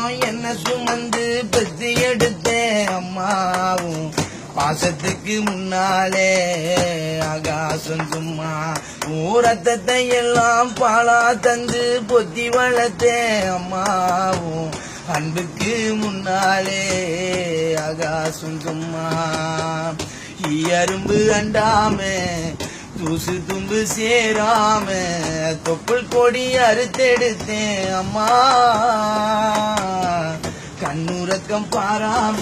மாசம் என்ன சுமந்து பெத்து எடுத்தேன் அம்மாவும் பாசத்துக்கு முன்னாலே ஆகாசம் சும்மா ரத்தத்தை எல்லாம் பாலா தந்து பொத்தி வளர்த்தேன் அம்மாவும் அன்புக்கு முன்னாலே ஆகாசம் சும்மா அரும்பு அண்டாம தூசு தும்பு சேராம தொப்புள் கொடி அறுத்தெடுத்தேன் அம்மா கண்ணுறக்கம் பாராம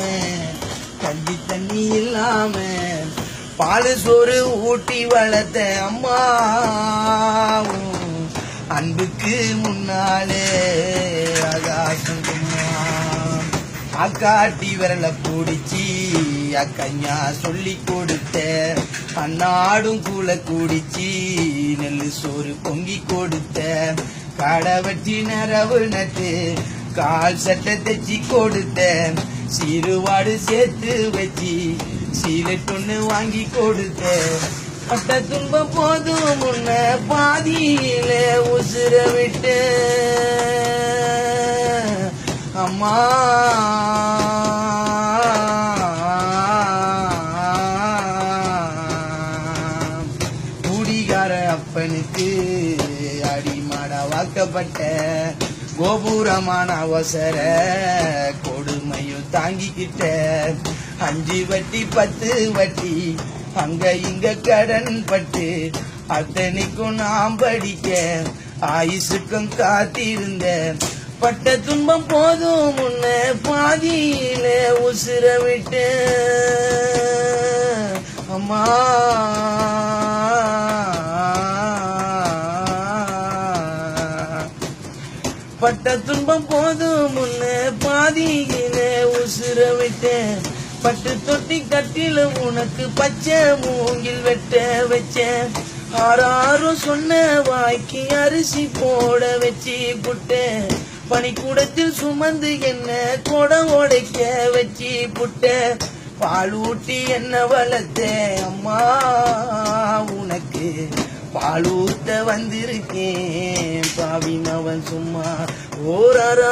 கஞ்சி தண்ணி இல்லாம பால் சோறு ஊட்டி வளர்த்த அம்மா அன்புக்கு முன்னாலே ஆகாசம் சும்மா அக்காட்டி விரல பிடிச்சி அக்கஞ்சா சொல்லி கொடுத்த அன்னாடும் கூல குடிச்சி நெல்லு சோறு பொங்கி கொடுத்த கடை வச்சு நரவு நட்டு கால் சட்டை தைச்சி கொடுத்த சீருவாடு சேர்த்து வச்சு சீலட்டொன்னு வாங்கி கொடுத்த பட்ட துன்பம் போதும் முன்ன பாதியில உசுர விட்டு அம்மா குடிகார அப்பனுக்கு அடிமாடா வாக்கப்பட்ட கோபுரமான அவசர கொடுமையும் தாங்கிக்கிட்ட 5 வட்டி 10 வட்டி அங்க இங்க கடன் பட்டு அத்தனைக்கும் நாம் படிக்க ஆயுசுக்கும் காத்திருந்த பட்ட துன்பம் போதும் முன்ன பாதியில உசுர விட்டு அம்மா பட்ட துன்பம் போதும் முன்ன பாதியில உசுர விட்டேன் பட்டு தொட்டி கட்டில உனக்கு பச்சை மூங்கில் வெட்ட வச்சேன் ஆறாரும் சொன்ன வாய்க்கு அரிசி போட வச்சு புட்டேன் பனிக்கூடத்தில் சுமந்து என்ன கொடை உடைக்க வச்சு புட்டேன் பால் ஊட்டி என்ன வளர்த்தேன் அம்மா உனக்கு பால் ஊத்த வந்திருக்கேன் பாவினவன் சும்மா ஓராரோ